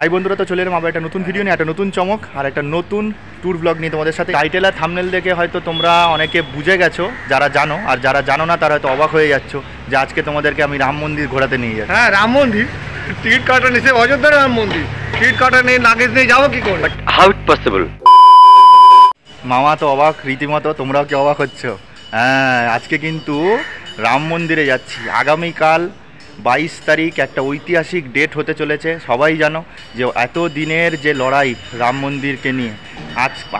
High বন্ধুরা, তো চলে এলাম আবার একটা নতুন ভিডিও নিয়ে, একটা নতুন চমক আর একটা নতুন ট্যুর ব্লগ নিয়ে তোমাদের সাথে। টাইটেল আর থাম্বনেল দেখে হয়তো তোমরা অনেকে বুঝে গেছো, যারা জানো, আর যারা জানো না তারা হয়তো অবাক হয়ে যাচ্ছ যে আজকে তোমাদেরকে আমি রাম মন্দির ঘোরাতে নিয়ে যাচ্ছি। হ্যাঁ, রাম মন্দির টিকিট কাটা নিছে, অযোধ্যার রাম মন্দির টিকিট কাটা নিয়ে লাগেজ নিয়ে যাবো কি করে? How it possible? মামা তো অবাক রীতিমতো, তোমরাও কি অবাক হচ্ছ? হ্যাঁ, আজকে কিন্তু রাম মন্দিরে যাচ্ছি। আগামীকাল 22 তারিখ একটা ঐতিহাসিক ডেট হতে চলেছে। সবাই জানো যে এত দিনের যে লড়াই রাম মন্দিরকে নিয়ে,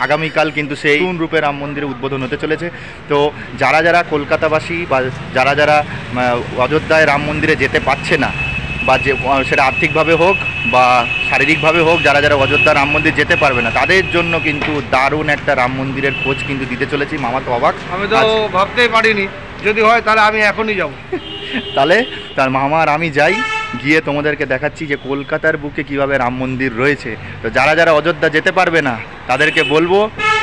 আগামীকাল কিন্তু সেই নতুন রূপে রাম মন্দিরে উদ্বোধন হতে চলেছে। তো যারা যারা কলকাতাবাসী বা যারা যারা অযোধ্যায় রাম মন্দিরে যেতে পারছে না, বা যে সেটা আর্থিকভাবে হোক বা শারীরিকভাবে হোক, যারা যারা অযোধ্যা রাম মন্দির যেতে পারবে না তাদের জন্য কিন্তু দারুণ একটা রাম মন্দিরের খোঁজ কিন্তু দিতে চলেছি। মামা তো অবাক, আমি তো ভাবতেই পারিনি। যদি হয় তাহলে আমি এখনই যাব। তাহলে তার মামা আর আমি যাই, গিয়ে তোমাদেরকে দেখাচ্ছি যে কলকাতার বুকে কিভাবে রাম মন্দির রয়েছে। তো যারা যারা অযোধ্যা যেতে পারবে না তাদেরকে বলবো,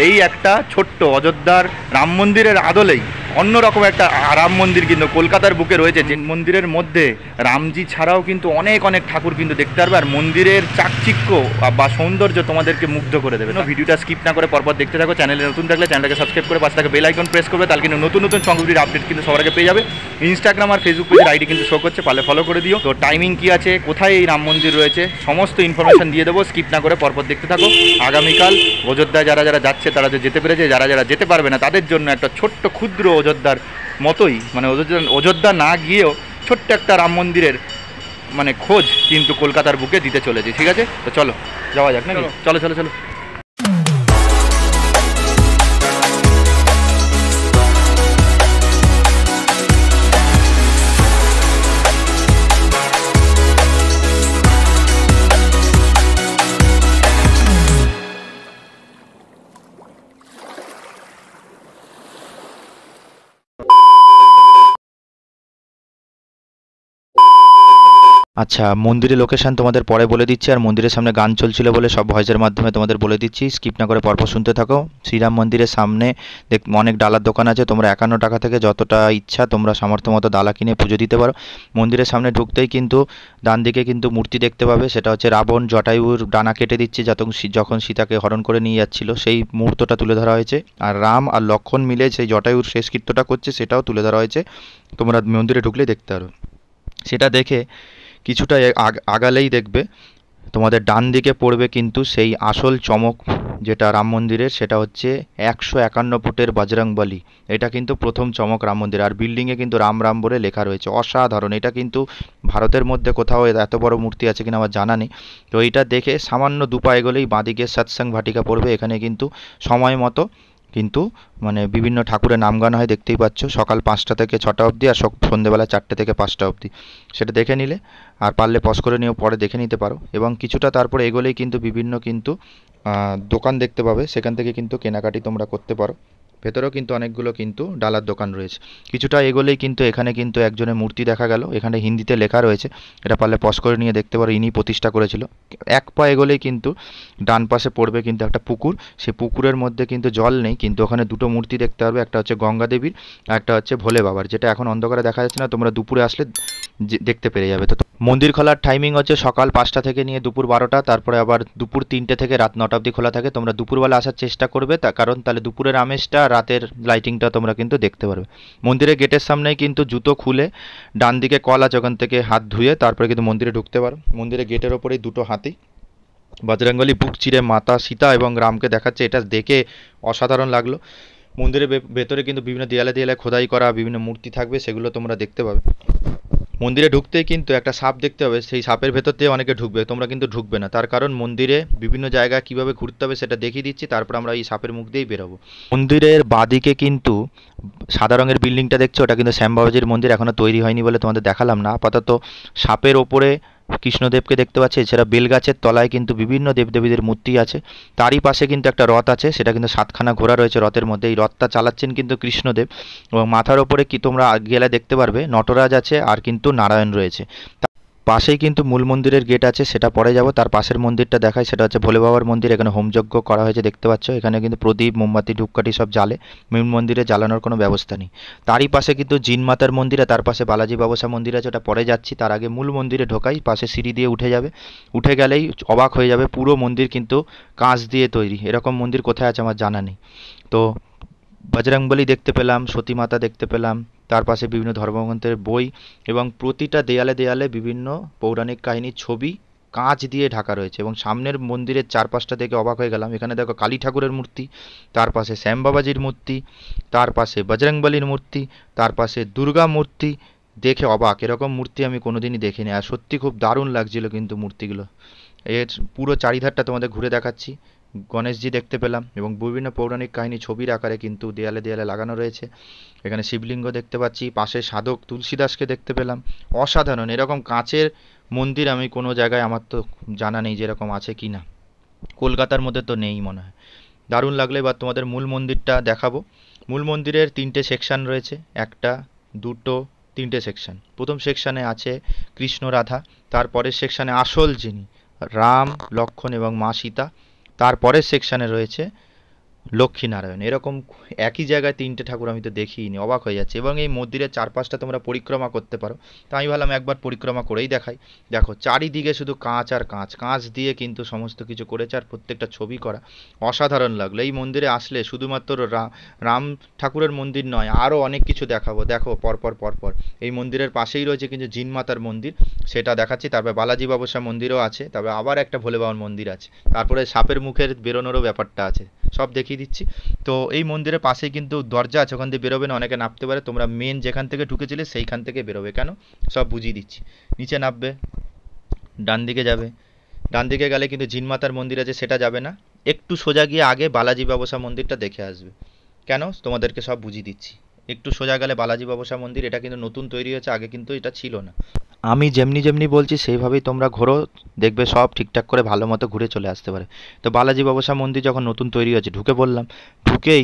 এই একটা ছোট্ট অযোধ্যার রাম মন্দিরের আদলেই অন্যরকম একটা রাম মন্দির কিন্তু কলকাতার বুকে রয়েছে, যে মন্দিরের মধ্যে রামজি ছাড়াও কিন্তু অনেক অনেক ঠাকুর কিন্তু দেখতে পারবে। আর মন্দিরের চাকচিক্য বা সৌন্দর্য তোমাদেরকে মুগ্ধ করে দেবে। ভিডিওটা স্কিপ না করে পরপর দেখতে থাকো। চ্যানেলে নতুন থাকলে চ্যানেলটাকে সাবস্ক্রাইব করে পাশে থাকা বেল আইকন প্রেস করবে, তাহলে কিন্তু নতুন নতুন সংস্কৃতির আপডেট কিন্তু সবার আগে পেয়ে যাবে। ইনস্টাগ্রাম আর ফেসবুক পেজের আইডি কিন্তু শো করছে, পারলে ফলো করে দিও। তো টাইমিং কি আছে, কোথায় এই রাম মন্দির রয়েছে, সমস্ত ইনফরমেশন দিয়ে দেবো। স্কিপ না করে পরপর দেখতে থাকো। আগামীকাল অযোধ্যায় যারা যারা যাচ্ছে তারা যে যেতে পেরেছে, যারা যারা যেতে পারবে না তাদের জন্য একটা ছোট্ট ক্ষুদ্র অযোধ্যার মতোই, মানে অযোধ্যা না গিয়েও ছোট্ট একটা রাম মন্দিরের মানে খোঁজ কিন্তু কলকাতার বুকে দিতে চলেছি। ঠিক আছে, তো চলো যাওয়া যাক নাকি? চলো চলো চলো। আচ্ছা, মন্দিরের লোকেশন তোমাদের পরে বলে দিচ্ছি, আর মন্দিরের সামনে গান চলছিল বলে সব ভয়েসের মাধ্যমে তোমাদের বলে দিচ্ছি। স্কিপ না করে পরপর শুনতে থাকো। শ্রীরাম মন্দিরের সামনে অনেক ডালার দোকান আছে। তোমরা 51 টাকা থেকে যতটা ইচ্ছা তোমরা সামর্থ্য মতো ডালা কিনে পুজো দিতে পারো। মন্দিরের সামনে ঢুকতেই কিন্তু ডান দিকে কিন্তু মূর্তি দেখতে পাবে, সেটা হচ্ছে রাবণ জটায়ুর ডানা কেটে দিচ্ছে যখন সীতাকে হরণ করে নিয়ে যাচ্ছিল, সেই মুহূর্তটা তুলে ধরা হয়েছে। আর রাম আর লক্ষ্মণ মিলে সেই জটায়ুর শেষকৃত্যটা করছে, সেটাও তুলে ধরা হয়েছে। তোমরা মন্দিরে ঢুকলেই দেখতে পারো। সেটা দেখে কিছুটা আগালেই দেখবে তোমাদের ডান দিকে পড়বে কিন্তু সেই আসল চমক যেটা রাম মন্দিরের, সেটা হচ্ছে 151 ফুটের বজরংবলী। এটা কিন্তু প্রথম চমক রাম মন্দির। আর বিল্ডিংয়ে কিন্তু রাম রাম বলে লেখা রয়েছে, অসাধারণ। এটা কিন্তু ভারতের মধ্যে কোথাও এত বড় মূর্তি আছে কিনা আমার জানা নেই। তো এইটা দেখে সামান্য দুপা এগোলেই বাঁদিকে সৎসঙ্গ ভাটিকা পড়বে। এখানে কিন্তু সময় মতো কিন্তু মানে বিভিন্ন ঠাকুরের নাম গান হয়, দেখতেই পাচ্ছ। সকাল 5টা থেকে 6টা অবধি, আর সন্ধ্যেবেলা 4টে থেকে 5টা অবধি। সেটা দেখে নিলে, আর পারলে পজ করে নিয়েও পরে দেখে নিতে পারো। এবং কিছুটা তারপরে এগোলেই কিন্তু বিভিন্ন কিন্তু দোকান দেখতে পাবে, সেখান থেকে কিন্তু কেনাকাটি তোমরা করতে পারো। ভেতরেও কিন্তু অনেকগুলো কিন্তু ডালার দোকান রয়েছে। কিছুটা এগোলেই কিন্তু এখানে কিন্তু একজনের মূর্তি দেখা গেল, এখানে হিন্দিতে লেখা রয়েছে, এটা পারলে পজ করে নিয়ে দেখতে পারো। ইনি প্রতিষ্ঠা করেছিল। এক পা এগোলেই কিন্তু ডান পাশে পড়বে কিন্তু একটা পুকুর। সেই পুকুরের মধ্যে কিন্তু জল নেই, কিন্তু ওখানে দুটো মূর্তি দেখতে পারবে, একটা হচ্ছে গঙ্গা দেবীর আর একটা হচ্ছে ভোলে বাবার, যেটা এখন অন্ধকারে দেখা যাচ্ছে না, তোমরা দুপুরে আসলে দেখতে পেরে যাবে। তো মন্দির খোলার টাইমিং হচ্ছে সকাল 5টা থেকে নিয়ে দুপুর 12টা, তারপরে আবার দুপুর 3টে থেকে রাত 9টা অবধি খোলা থাকে। তোমরা দুপুরবেলা আসার চেষ্টা করবে, কারণ তাহলে দুপুরের আমেজটা, রাতের লাইটিংটা তোমরা কিন্তু দেখতে পারবে। মন্দিরের গেটের সামনেই কিন্তু জুতো খুলে ডান দিকে কল আছে, ওখান থেকে হাত ধুয়ে তারপরে কিন্তু মন্দিরে ঢুকতে পারো। মন্দিরের গেটের ওপরেই দুটো হাতি বজরংবলী বুক চিরে মাতা সীতা এবং রামকে দেখাচ্ছে, এটা দেখে অসাধারণ লাগলো। মন্দিরের ভেতরে কিন্তু বিভিন্ন দেয়ালে দেয়ালে খোদাই করা বিভিন্ন মূর্তি থাকবে, সেগুলো তোমরা দেখতে পাবে। মন্দিরে ঢুকতেই কিন্তু একটা সাপ দেখতে হবে, সেই সাপের ভেতর দিয়ে অনেকে ঢুকবে, তোমরা কিন্তু ঢুকবে না। তার কারণ মন্দিরে বিভিন্ন জায়গায় কীভাবে ঘুরতে হবে সেটা দেখিয়ে দিচ্ছি, তারপর আমরা এই সাপের মুখ দিয়েই বেরোবো। মন্দিরের বাঁদিকে কিন্তু সাদা রঙের বিল্ডিংটা দেখছো, ওটা কিন্তু শ্যামবাবাজির মন্দির, এখনও তৈরি হয়নি বলে তোমাদের দেখালাম না। আপাতত সাপের ওপরে কৃষ্ণদেবকে দেখতে পাচ্ছি, এছাড়া বেলগাছের তলায় কিন্তু বিভিন্ন দেবদেবীদের মূর্তি আছে। তারই পাশে কিন্তু একটা রথ আছে, সেটা কিন্তু 7খানা ঘোড়া রয়েছে রথের মধ্যে। এই রথটা চালাচ্ছেন কিন্তু কৃষ্ণদেব, এবং মাথার ওপরে কি তোমরা গেলে দেখতে পারবে নটরাজ আছে আর কিন্তু নারায়ণ রয়েছে। পাশেই কিন্তু মূল মন্দিরের গেট আছে, সেটা পরে যাব। তার পাশের মন্দিরটা দেখায়, সেটা হচ্ছে ভোলে বাবার মন্দির। এখানে হোমযজ্ঞ করা হয়েছে দেখতে পাচ্ছ। এখানে কিন্তু প্রদীপ, মোমবাতি, ধূপকাঠি সব জ্বালে। মূল মন্দিরে জ্বালানোর কোনো ব্যবস্থা নেই। তারই পাশে কিন্তু জিন মাতার মন্দির, আর তার পাশে বালাজি বাবসা মন্দির আছে, ওটা পরে যাচ্ছি। তার আগে মূল মন্দিরে ঢোকাই, পাশে সিঁড়ি দিয়ে উঠে যাবে। উঠে গেলেই অবাক হয়ে যাবে, পুরো মন্দির কিন্তু কাঁচ দিয়ে তৈরি। এরকম মন্দির কোথায় আছে আমার জানা নেই। তো বজরংবলী দেখতে পেলাম, সতী মাতা দেখতে পেলাম, তার পাশে বিভিন্ন ধর্মগ্রন্থের বই, এবং প্রতিটা দেয়ালে দেয়ালে বিভিন্ন পৌরাণিক কাহিনীর ছবি কাঁচ দিয়ে ঢাকা রয়েছে। এবং সামনের মন্দিরের চারপাশটা দেখে অবাক হয়ে গেলাম। এখানে দেখো কালী ঠাকুরের মূর্তি, তার পাশে শ্যাম বাবাজির মূর্তি, তার পাশে বজরংবলীর মূর্তি, তার পাশে দুর্গা মূর্তি। দেখে অবাক, এরকম মূর্তি আমি কোনোদিনই দেখিনি। আর সত্যি খুব দারুণ লাগছিল কিন্তু মূর্তিগুলো। এর পুরো চারিধারটা তোমাদের ঘুরে দেখাচ্ছি। গণেশজি দেখতে পেলাম, এবং বিভিন্ন পৌরাণিক কাহিনী ছবির আকারে কিন্তু দেয়ালে দেয়ালে লাগানো রয়েছে। এখানে শিবলিঙ্গ দেখতে পাচ্ছি, পাশে সাধক তুলসীদাসকে দেখতে পেলাম। অসাধারণ, এরকম কাঁচের মন্দির আমি কোনো জায়গায়, আমার তো জানা নেই যে এরকম আছে কি না। কলকাতার মধ্যে তো নেই মনে হয়। দারুণ লাগলো। এবার তোমাদের মূল মন্দিরটা দেখাবো। মূল মন্দিরের তিনটে সেকশন রয়েছে, একটা, দুটো, তিনটে সেকশন। প্রথম সেকশনে আছে কৃষ্ণ রাধা, তারপরের সেকশনে আসল যিনি রাম, লক্ষ্মণ এবং মা সীতা, তারপরের সেকশনে রয়েছে লক্ষ্মীনারায়ণ। এরকম একই জায়গায় তিনটে ঠাকুর আমি তো দেখিনি, অবাক হয়ে যাচ্ছে। এবং এই মন্দিরের চারপাশটা তোমরা পরিক্রমা করতে পারো। তাই আমি ভাবলাম একবার পরিক্রমা করেই দেখাই। দেখো চারিদিকে শুধু কাঁচ আর কাঁচ, কাঁচ দিয়ে কিন্তু সমস্ত কিছু করেছে, আর প্রত্যেকটা ছবি করা। অসাধারণ লাগলো। এই মন্দিরে আসলে শুধুমাত্র রাম ঠাকুরের মন্দির নয়, আরও অনেক কিছু দেখাবো। দেখো পরপর পরপর এই মন্দিরের পাশেই রয়েছে কিন্তু জিন মাতার মন্দির, সেটা দেখাচ্ছি। তারপরে বালাজি বাবসা মন্দিরও আছে, তারপরে আবার একটা ভোলে বাবার মন্দির আছে, তারপরে সাপের মুখের বেরোনোরও ব্যাপারটা আছে, সব দেখিয়ে দিচ্ছি। তো এই মন্দিরের পাশেই কিন্তু দরজা আছে, ওখান দিয়ে বেরোবে না, অনেকে নামতে পারে। তোমরা মেন যেখান থেকে ঢুকেছিলে সেইখান থেকে বেরোবে। কেন সব বুঝিয়ে দিচ্ছি। নিচে নামবে, ডান দিকে যাবে, ডান দিকে গেলে কিন্তু জিনমাতার মন্দির আছে, সেটা যাবে না। একটু সোজা গিয়ে আগে বালাজি বাবসা মন্দিরটা দেখে আসবে। কেন তোমাদেরকে সব বুঝিয়ে দিচ্ছি। একটু সোজা গেলে বালাজি বাবসা মন্দির, এটা কিন্তু নতুন তৈরি হয়েছে, আগে কিন্তু এটা ছিল না। আমি যেমনি যেমনি বলছি সেইভাবেই তোমরা ঘোরো, দেখবে সব ঠিকঠাক করে ভালো মতো ঘুরে চলে আসতে পারে। তো বালাজি বাবসা মন্দির যখন নতুন তৈরি হয়েছে, ঢুকে পড়লাম। ঢুকেই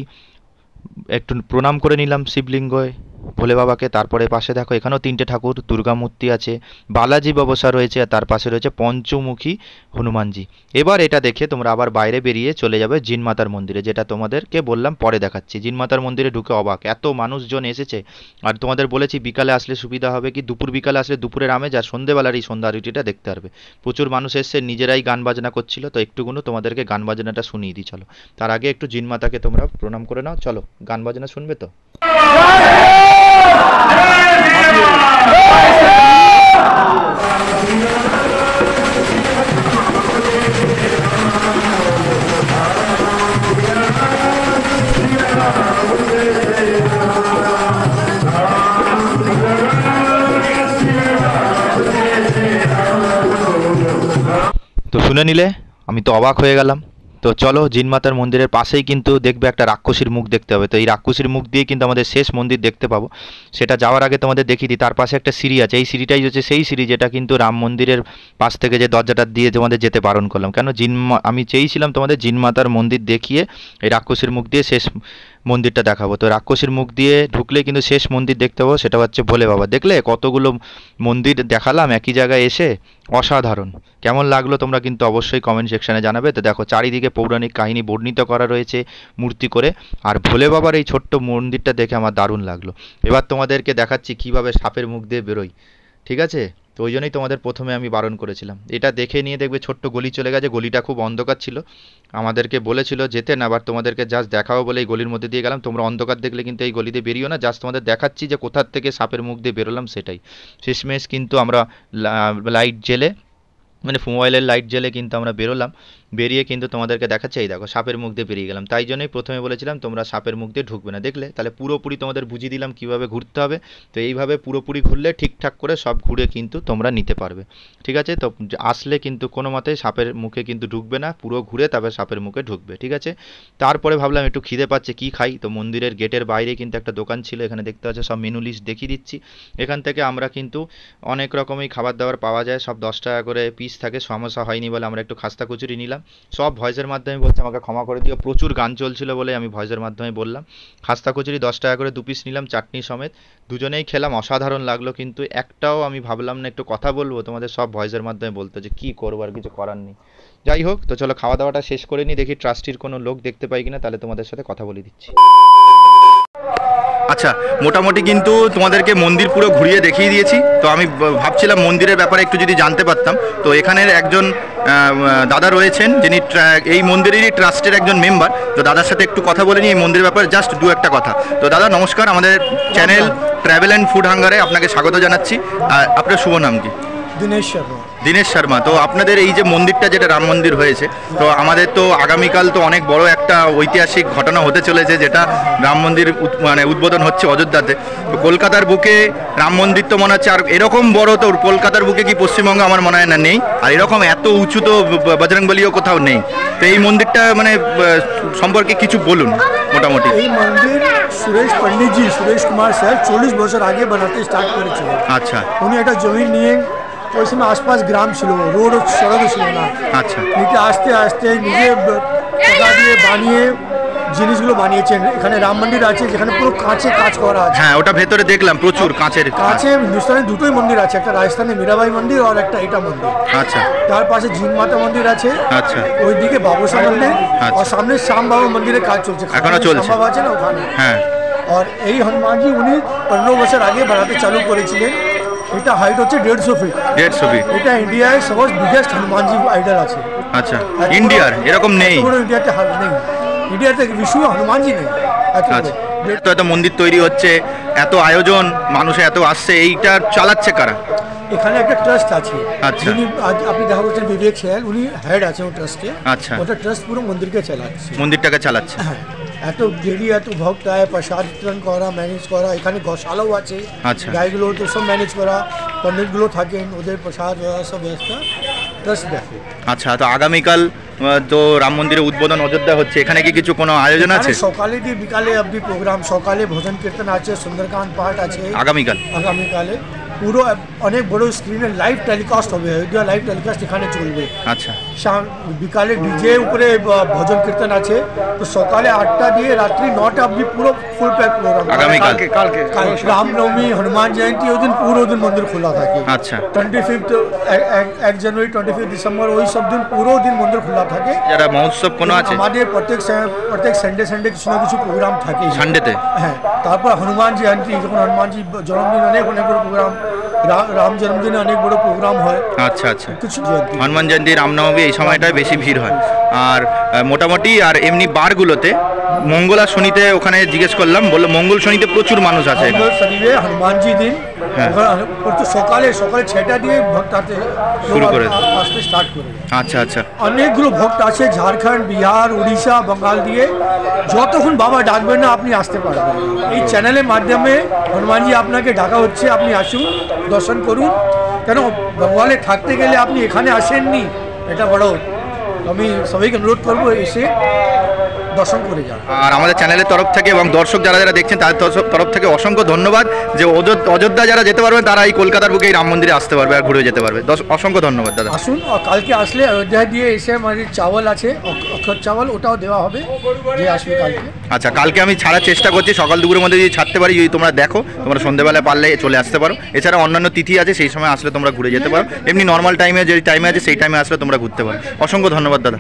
একটু প্রণাম করে নিলাম শিবলিঙ্গয়, ভোলে বাবাকে। তারপরে পাশে দেখো এখানেও তিনটে ঠাকুর, দুর্গা মূর্তি আছে, বালাজি বাবসা রয়েছে, আর তার পাশে রয়েছে পঞ্চমুখী হনুমানজি। এবার এটা দেখে তোমরা আবার বাইরে বেরিয়ে চলে যাবে জিন মাতার মন্দিরে, যেটা তোমাদেরকে বললাম পরে দেখাচ্ছি। জিন মাতার মন্দিরে ঢুকে অবাক, এত মানুষজন এসেছে। আর তোমাদের বলেছি বিকালে আসলে সুবিধা হবে কি, দুপুর বিকালে আসলে দুপুরের আমেজ, আর সন্ধেবেলার এই সন্ধ্যা আরতিটা দেখতে পারবে। প্রচুর মানুষ এসছে, নিজেরাই গান বাজনা করছিল। তো একটুকুনো তোমাদেরকে গান বাজনাটা শুনিয়ে দিই চলো। তার আগে একটু জিন মাতাকে তোমরা প্রণাম করে নাও, চলো। গান বাজনা শুনবে তো? তো শুনে নিলে, আমি তো অবাক হয়ে গেলাম। তো চলো, জিনমাতার মন্দিরের পাশেই কিন্তু দেখবে একটা রাক্ষসীর মুখ দেখতে হবে। তো এই রাক্ষসীর মুখ দিয়ে কিন্তু আমাদের শেষ মন্দির দেখতে পাবো। সেটা যাওয়ার আগে তোমাদের দেখিয়ে দিই, তার পাশে একটা সিঁড়ি আছে। এই সিঁড়িটাই হচ্ছে সেই সিঁড়ি যেটা কিন্তু রাম মন্দিরের পাশ থেকে যে দরজাটা দিয়ে তোমাদের যেতে বারণ করলাম। কেন আমি চেয়েছিলাম তোমাদের জিনমাতার মন্দির দেখিয়ে এই রাক্ষসীর মুখ দিয়ে শেষ মন্দিরটা দেখাবো। তো রাক্ষসীর মুখ দিয়ে ঢুকলে কিন্তু শেষ মন্দির দেখতে পাবো, সেটা হচ্ছে ভোলে বাবা। দেখলে কতগুলো মন্দির দেখালাম একই জায়গায় এসে, অসাধারণ। কেমন লাগলো তোমরা কিন্তু অবশ্যই কমেন্ট সেকশনে জানাবে। তো দেখো চারিদিকে পৌরাণিক কাহিনী বর্ণিত করা রয়েছে মূর্তি করে, আর ভোলে বাবার এই ছোট্ট মন্দিরটা দেখে আমার দারুণ লাগলো। এবার তোমাদেরকে দেখাচ্ছি কিভাবে সাপের মুখ দিয়ে বেরোই, ঠিক আছে? তো ওই জন্যই তোমাদের প্রথমে আমি বারণ করেছিলাম। এটা দেখে নিয়ে দেখবে ছোট্ট গলি চলে গেছে, গলিটা খুব অন্ধকার ছিল, আমাদেরকে বলেছিল যেতে না। আবার তোমাদেরকে জাস্ট দেখাবো বলে এই গলির মধ্যে দিয়ে গেলাম। তোমরা অন্ধকার দেখলে কিন্তু এই গলিতে বেরিও না, জাস্ট তোমাদের দেখাচ্ছি যে কোথার থেকে সাপের মুখ দিয়ে বেরোলাম সেটাই। শেষমেশ কিন্তু আমরা লাইট জেলে, মানে মোবাইলের লাইট জ্বেলে কিন্তু আমরা বেরোলাম। বেরিয়ে কিন্তু তোমাদেরকে দেখাচ্ছে, এই দেখো সাপের মুখ দিয়ে বেরিয়ে গেলাম। তাই জন্যই প্রথমে বলেছিলাম তোমরা সাপের মুখ দিয়ে ঢুকবে না। দেখলে, তাহলে পুরোপুরি তোমাদের বুঝিয়ে দিলাম কিভাবে ঘুরতে হবে। তো এইভাবে পুরোপুরি ঘুরলে ঠিকঠাক করে সব ঘুরে কিন্তু তোমরা নিতে পারবে, ঠিক আছে? তো আসলে কিন্তু কোনো মতেই সাপের মুখে কিন্তু ঢুকবে না, পুরো ঘুরে তারপরে সাপের মুখে ঢুকবে, ঠিক আছে? তারপরে ভাবলাম একটু খিদে পাচ্ছে, কি খাই। তো মন্দিরের গেটের বাইরে কিন্তু একটা দোকান ছিল, এখানে দেখতে পাচ্ছ সব মেনু লিস্ট দেখিয়ে দিচ্ছি। এখান থেকে আমরা কিন্তু অনেক রকমই খাবার দাবার পাওয়া যায়, সব 10 টাকা করে পিস পিস থাকে, সমস্যা হয়নি বলে আমরা একটু খাস্তা কচুরি নিলাম। সব ভয়েসের মাধ্যমে বলছে আমাকে ক্ষমা করে দিও, প্রচুর গান চলছিল বলে আমি ভয়েসের মাধ্যমে বললাম। খাস্তা কচুরি 10 টাকা করে 2 পিস নিলাম চাটনি সমেত, দুজনেই খেলাম, অসাধারণ লাগলো। কিন্তু একটাও আমি ভাবলাম না একটু কথা বলবো, তোমাদের সব ভয়েসের মাধ্যমে বলতে, যে কী করবো, আর কিছু করার নেই। যাই হোক, তো চলো খাওয়া দাওয়াটা শেষ করে নিই, দেখি ট্রাস্টির কোনো লোক দেখতে পাই কিনা, তাহলে তোমাদের সাথে কথা বলে দিচ্ছি। আচ্ছা, মোটামুটি কিন্তু তোমাদেরকে মন্দির পুরো ঘুরিয়ে দেখিয়ে দিয়েছি। তো আমি ভাবছিলাম মন্দিরের ব্যাপারে একটু যদি জানতে পারতাম। তো এখানের একজন দাদা রয়েছেন, যিনি এই মন্দিরেরই ট্রাস্টের একজন মেম্বার। তো দাদার সাথে একটু কথা বলে নিই এই মন্দিরের ব্যাপারে, জাস্ট একটা কথা। তো দাদা নমস্কার, আমাদের চ্যানেল ট্র্যাভেল অ্যান্ড ফুড হাঙ্গারে আপনাকে স্বাগত জানাচ্ছি। আপনার শুভ নাম কি? दिनेश शर्मा। দীনেশ শর্মা। তো আপনাদের এই যে মন্দিরটা, যেটা রাম মন্দির হয়েছে, তো আমাদের তো আগামীকাল তো অনেক বড় একটা ঐতিহাসিক ঘটনা হতে চলেছে, যেটা রাম মন্দির মানে উদ্বোধন হচ্ছে অযোধ্যাতে। তো কলকাতার বুকে রাম মন্দির তো মনে হচ্ছে, আর এরকম বড় তো কলকাতার বুকে কি পশ্চিমবঙ্গে আমার মনে হয় না নেই, আর এরকম এত উঁচু তো বজরংবলিও কোথাও নেই। তো এই মন্দিরটা মানে সম্পর্কে কিছু বলুন মোটামুটি। এই মন্দির সুরেশ पंडित जी, সুরেশ কুমার স্যার 40 বছর আগে বানাতে স্টার্ট করেছিলেন। আচ্ছা উনি একটা জমি নিয়ে, ওই সময় আশপাশ গ্রাম ছিল, রোড সড়ক ছিল না। আচ্ছা এটা আস্তে আস্তে নিজে টাকা দিয়ে বানিয়ে জিনিসগুলো বানিয়েছেন। এখানে রাম মন্দির আছে, যেখানে পুরো কাঁচে কাজ করা আছে। হ্যাঁ, ওটা ভেতরে দেখলাম প্রচুর কাঁচের। কাছে হিন্দুস্তানে দুটোই মন্দির আছে, একটা রাজস্থানে মীরাবাই মন্দির আর একটা এটা মন্দির। আচ্ছা তার পাশে জিন মাতা মন্দির আছে, আচ্ছা ওইদিকে বাবুসা মন্দির, আচ্ছা। আর সামনে শ্যাম বাবা মন্দিরে কাজ চলছে, এখনো চলছে। শ্যাম বাবা আছে না ওখানে। হ্যাঁ और এই হনুমানজি উনি 15 বছর আগে বানাতে চালু করেছিলেন। এটা হাইট হচ্ছে 150 ফিট। 150 ফিট। এটা ইন্ডিয়ায় সবচেয়ে বিগেস্ট হনুমানজি আইডল আছে। আচ্ছা, ইন্ডিয়ার এরকম নেই? পুরো ইন্ডিয়াতে নেই, ইন্ডিয়াতে বিশ্ব হনুমানজি নেই এত বড়। আচ্ছা, তো এত মন্দির তৈরি হচ্ছে, এত আয়োজন, মানুষে এত আসছে, এইটা চালাচ্ছে কারা? এখানে একটা ট্রাস্ট আছে। আচ্ছা। যিনি আজ আপনি দেখা করছেন বিবেক শেয়াল, উনি হেড আছে ও ট্রাস্টে। আচ্ছা। ওটা ট্রাস্ট পুরো মন্দিরকে চালাচ্ছে। মন্দিরটাকে চালাচ্ছে। হ্যাঁ, এত ডেলি এত ভক্ত আয়, প্রসাদ বিতরণ করা, ম্যানেজ করা। এখানে গশালাও আছে, আচ্ছা। গাইগুলো তো সব ম্যানেজ করা, পণ্ডিতগুলো থাকেন, ওদের প্রসাদ সব ব্যবস্থা ট্রাস্ট দেখে। আচ্ছা, তো আগামীকাল তো রাম মন্দিরের উদ্বোধন অযোধ্যা হচ্ছে, এখানে কি কিছু কোনো আয়োজন আছে? এখানে সকালে দিয়ে বিকালে অবধি প্রোগ্রাম, সকালে ভজন কীর্তন আছে, সুন্দরকাণ্ড পাঠ আছে। আগামীকাল? আগামীকালে পুরো অনেক বড় স্ক্রিনে লাইভ টেলিকাস্ট হবে, অযোধ্যা লাইভ টেলিকাস্ট এখানে চলবে। আচ্ছা বিকালে ডিজে উপরে ভজন কীর্তন আছে। তো সকালে 8টা দিয়ে রাত্রি 9টা অবধি পুরো ফুল প্যাক প্রোগ্রাম। আগামীকাল? কালকে রামনবমী, হনুমান জয়ন্তী, ওই দিন পুরো দিন মন্দির খোলা থাকে। আচ্ছা। 25 1 জানুয়ারি 25 ডিসেম্বর ওই সব দিন পুরো দিন মন্দির খোলা থাকে। যারা মহোৎসব কোনো আছে? আমাদের প্রত্যেক সানডে কিছু না কিছু প্রোগ্রাম থাকে সানডেতে। হ্যাঁ, তারপর হনুমান জয়ন্তী, যখন হনুমানজি জন্মদিন, অনেক বড় প্রোগ্রাম। রাম জন্মদিনে অনেক বড় প্রোগ্রাম হয়। আচ্ছা আচ্ছা। কিছু জয়ন্তী, হনুমান জয়ন্তী, রামনবমী, এই সময়টায় বেশি ভিড় হয়। আর মোটামুটি আর এমনি বারগুলোতে মঙ্গল আর শনিতে, ওখানে জিজ্ঞেস করলাম, বললো মঙ্গল শনিতে প্রচুর মানুষ আছে এখানে। মঙ্গল শনিবার হনুমানজি দিন। হ্যাঁ। ওখানে সকালে 6টা দিয়ে ভক্ত আসতে শুরু করে আসতে স্টার্ট করে। আচ্ছা আচ্ছা। অনেকগুলো ভক্ত আছে ঝাড়খণ্ড, বিহার, উড়িষ্যা, বাঙ্গাল দিয়ে। যতক্ষণ বাবা ডাকবেন না আপনি আসতে পারবেন। এই চ্যানেলের মাধ্যমে হনুমানজি আপনাকে ডাকা হচ্ছে, আপনি আসুন, দর্শন করুন। কেন বেঙ্গলে থাকতে গেলে আপনি এখানে আসেননি, এটা বড়। আমি সবাইকে অনুরোধ করবো এসে দর্শন করে যান। আর আমাদের চ্যানেলের তরফ থেকে এবং দর্শক যারা যারা দেখছেন তাদের তরফ থেকে অসংখ্য ধন্যবাদ, যে অযোধ্যা যারা যেতে পারবেন তারা এই কলকাতার বুকে এই রাম মন্দিরে আসতে পারবে আর ঘুরে যেতে পারবে। অসংখ্য ধন্যবাদ দাদা। আসুন, আর কালকে আসলে অযোধ্যা দিয়ে এসে মানে চাওয়াল আছে, অক্ষর চাওয়াল, ওটাও দেওয়া হবে যে আসবে কালকে। আচ্ছা, কালকে আমি ছাড়ার চেষ্টা করছি, সকাল দুপুরের মধ্যে যদি ছাড়তে পারি। যদি তোমরা দেখো, তোমরা সন্ধ্যেবেলা পারলে চলে আসতে পারো। এছাড়া অন্যান্য তিথি আছে, সেই সময় আসলে তোমরা ঘুরে যেতে পারো। এমনি নর্মাল টাইমে যে টাইমে আছে সেই টাইমে আসলে তোমরা ঘুরতে পারো। অসংখ্য ধন্যবাদ দাদা।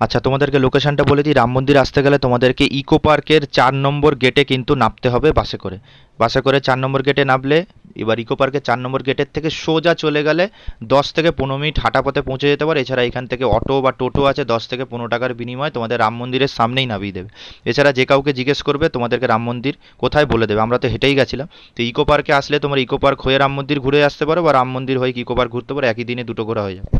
আচ্ছা, তোমাদেরকে লোকেশনটা বলে দিই। রাম মন্দির আসতে গেলে তোমাদেরকে ইকো পার্কের 4 নম্বর গেটে কিন্তু নামতে হবে বাসে করে। 4 নম্বর গেটে নামলে, এবার ইকো পার্কের 4 নম্বর গেটের থেকে সোজা চলে গেলে 10 থেকে 15 মিনিট হাঁটা পথে পৌঁছে যেতে পারে। এছাড়া এখান থেকে অটো বা টোটো আছে, 10 থেকে 15 টাকার বিনিময়ে তোমাদের রাম মন্দিরের সামনেই নামিয়ে দেবে। এছাড়া যে কাউকে জিজ্ঞেস করবে তোমাদেরকে রাম মন্দির কোথায় বলে দেবে। আমরা তো হেঁটেই গেছিলাম। তো ইকো পার্কে আসলে তোমরা ইকো পার্ক হয়ে রাম মন্দির ঘুরে আসতে পারো, বা রাম মন্দির হয়ে ইকো পার্ক ঘুরতে পারো। একই দিনে দুটো ঘোরা হয়ে যাবে।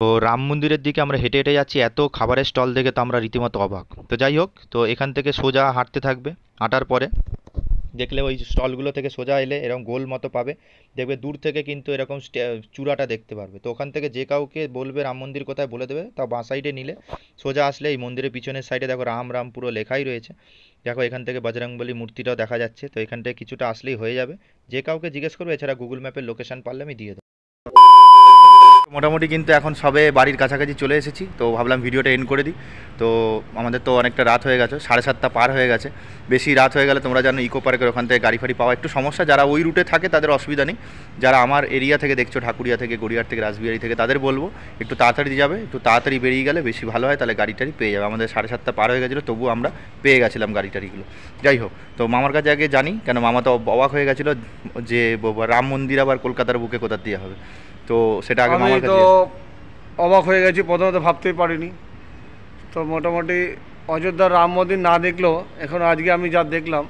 তো রাম মন্দিরের দিকে আমরা হেঁটে হেঁটে যাচ্ছি, এত খাবারের স্টল দেখে তো আমরা রীতিমতো অবাক। তো যাই হোক, তো এখান থেকে সোজা হাঁটতে থাকবে। হাঁটার পরে দেখলে ওই স্টলগুলো থেকে সোজা এলে এরকম গোল মতো পাবে, দেখবে দূর থেকে কিন্তু এরকম চূড়াটা দেখতে পারবে। তো ওখান থেকে যে কাউকে বলবে রাম মন্দির কোথায় বলে দেবে। তা বাঁ সাইডে নিলে সোজা আসলে এই মন্দিরের পিছনের সাইডে দেখো রাম রাম পুরো লেখাই রয়েছে। দেখো এখান থেকে বজরংবলী মূর্তিটাও দেখা যাচ্ছে। তো এখান থেকে কিছুটা আসলেই হয়ে যাবে। যে কাউকে জিজ্ঞেস করবে, এছাড়া গুগল ম্যাপের লোকেশন পারলে আমি দিয়ে দেবো। মোটামুটি কিন্তু এখন সবে বাড়ির কাছাকাছি চলে এসেছি, তো ভাবলাম ভিডিওটা এন্ড করে দিই। তো আমাদের তো অনেকটা রাত হয়ে গেছে, 7:30 পার হয়ে গেছে। বেশি রাত হয়ে গেলে তোমরা জানো ইকো পার্কের ওখান থেকে গাড়ি ফাড়ি পাওয়া একটু সমস্যা। যারা ওই রুটে থাকে তাদের অসুবিধা নেই, যারা আমার এরিয়া থেকে দেখছো, ঠাকুরিয়া থেকে, গড়িয়ার থেকে, রাসবিহারি থেকে, তাদের বলবো একটু তাড়াতাড়ি যাবে, একটু তাড়াতাড়ি বেরিয়ে গেলে বেশি ভালো হয়, তাহলে গাড়ি টাড়ি পেয়ে যাবে। আমাদের 7:30 পার হয়ে গেছিলো, তবুও আমরা পেয়ে গেছিলাম গাড়ি টাড়িগুলো। যাই হোক, তো মামার কাছে আগে জানি, কেন মামা তো অবাক হয়ে গেছিলো যে রাম মন্দির আবার কলকাতার বুকে কোথা দিয়ে হবে, তো সেটা আগে মামার কাছে। অবাক হয়ে গেছি, প্রথমত ভাবতেই পারিনি। তো মোটামুটি অযোধ্যার রাম মন্দির না দেখলেও এখন আজকে আমি যা দেখলাম,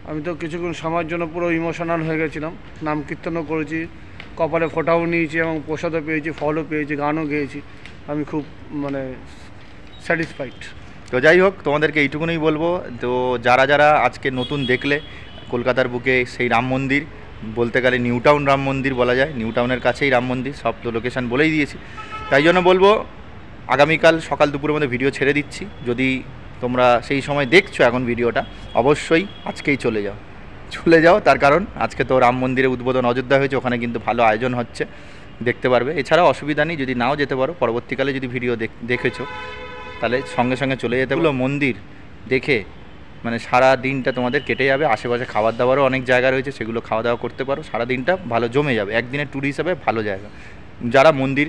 আমি তো কিছুক্ষণ সময়ের জন্য পুরো ইমোশনাল হয়ে গেছিলাম। নাম কীর্তনও করেছি, কপালে ফোঁটাও নিয়েছি এবং প্রসাদও পেয়েছি, ফলও পেয়েছি, গানও গেয়েছি। আমি খুব মানে স্যাটিসফাইড। তো যাই হোক, তোমাদেরকে এইটুকুনি বলবো, তো যারা যারা আজকে নতুন দেখলে কলকাতার বুকে সেই রাম মন্দির, বলতে গেলে নিউ টাউন রাম মন্দির বলা যায়, নিউ টাউনের কাছেই রাম মন্দির, সব তো লোকেশান বলেই দিয়েছি। তাই জন্য বলবো আগামীকাল সকাল দুপুরের মধ্যে ভিডিও ছেড়ে দিচ্ছি। যদি তোমরা সেই সময় দেখছো এখন ভিডিওটা, অবশ্যই আজকেই চলে যাও। তার কারণ আজকে তো রাম মন্দিরের উদ্বোধন অযোধ্যা হয়েছে, ওখানে কিন্তু ভালো আয়োজন হচ্ছে, দেখতে পারবে। এছাড়াও অসুবিধা নেই, যদি নাও যেতে পারো, পরবর্তীকালে যদি ভিডিও দেখেছো তাহলে সঙ্গে সঙ্গে চলে যেতে পারো। মন্দির দেখে মানে সারা দিনটা তোমাদের কেটে যাবে। আশেপাশে খাবার দাবারও অনেক জায়গা রয়েছে, সেগুলো খাওয়া দাওয়া করতে পারো, সারা দিনটা ভালো জমে যাবে। একদিনের ট্যুর হিসাবে ভালো জায়গা। যারা মন্দির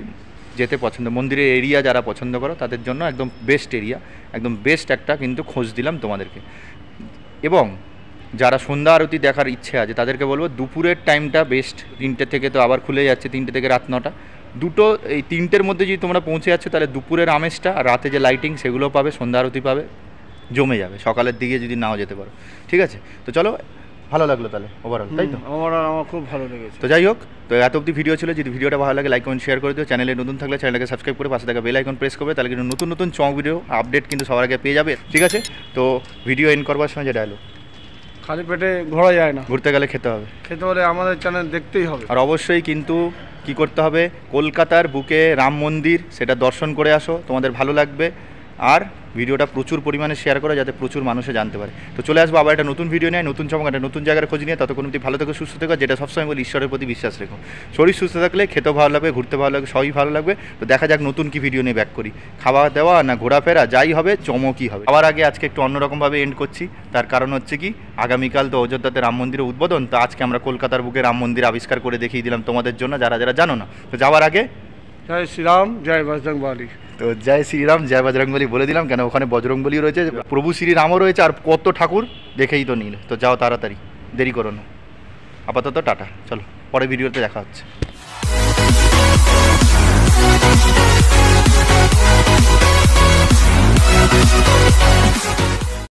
যেতে পছন্দ, মন্দিরের এরিয়া যারা পছন্দ করো, তাদের জন্য একদম বেস্ট এরিয়া, একদম বেস্ট একটা কিন্তু খোঁজ দিলাম তোমাদেরকে। এবং যারা সন্ধ্যা আরতি দেখার ইচ্ছে আছে তাদেরকে বলবো দুপুরের টাইমটা বেস্ট। 3টে থেকে তো আবার খুলে যাচ্ছে, 3টে থেকে রাত 9টা, দুটো এই 3টের মধ্যে যদি তোমরা পৌঁছে যাচ্ছ, তাহলে দুপুরের আমেজটা আর রাতে যে লাইটিং সেগুলো পাবে, সন্ধ্যা আরতি পাবে, জমে যাবে। সকালের দিকে যদি নাও যেতে পারো, ঠিক আছে? তো চলো, ভালো লাগলো তাহলে ওভারঅল, তাই তো? আমার খুব ভালো লেগেছে। তো যাই হোক, তো এত অবধি ভিডিও ছিল। যদি ভিডিওটা ভালো লাগে লাইক কমেন্ট শেয়ার করে দিও। চ্যানেলে নতুন থাকলে চ্যানেলটাকে সাবস্ক্রাইব করে পাশে থাকা বেল আইকন প্রেস করবে, তাহলে কিন্তু নতুন নতুন চমক ভিডিও আপডেট কিন্তু সবার আগে পেয়ে যাবে, ঠিক আছে? তো ভিডিও এন্ড করবার সময় যে ডায়লগ, খালি পেটে ঘোরা যায় না, ঘুরতে গেলে খেতে হবে। খেতে হলে আমাদের চ্যানেল দেখতেই হবে। আর অবশ্যই কিন্তু কি করতে হবে, কলকাতার বুকে রাম মন্দির, সেটা দর্শন করে আসো, তোমাদের ভালো লাগবে। আর ভিডিওটা প্রচুর পরিমাণে শেয়ার করে, যাতে প্রচুর মানুষে জানতে পারে। তো চলে আসবো আবার একটা নতুন ভিডিও নিয়ে, নতুন চমক, একটা নতুন জায়গার খোঁজ নিয়ে। ততক্ষণ অবধি ভালো থেকো, সুস্থ থেকো। যেটা সবসময় বলি, ঈশ্বরের প্রতি বিশ্বাস রেখো। শরীর সুস্থ থাকলে খেতেও ভালো লাগবে, ঘুরতে ভালো লাগবে, সবই ভালো লাগবে। তো দেখা যাক নতুন কি ভিডিও নিয়ে ব্যাক করি। খাওয়া দাওয়া না ঘোরাফেরা যাই হবে, চমকই হবে। আবার আগে আজকে একটু অন্যরকমভাবে এন্ড করছি, তার কারণ হচ্ছে কি, আগামীকাল তো অযোধ্যাতে রাম মন্দিরের উদ্বোধন। তো আজকে আমরা কলকাতার বুকে রাম মন্দির আবিষ্কার করে দেখিয়ে দিলাম তোমাদের জন্য, যারা যারা জানো না। তো যাওয়ার আগে জয় শ্রীরাম, জয় বজরংবলী। তো জয় শ্রীরাম, জয় বজরংবলী বলে দিলাম, কেন ওখানে বজরংবলী রয়েছে, প্রভু শ্রীরামও রয়েছে, আর কত ঠাকুর দেখেই তো নিল। তো যাও তাড়াতাড়ি, দেরি করো না। আপাতত টাটা, চলো পরে ভিডিওতে দেখা হচ্ছে।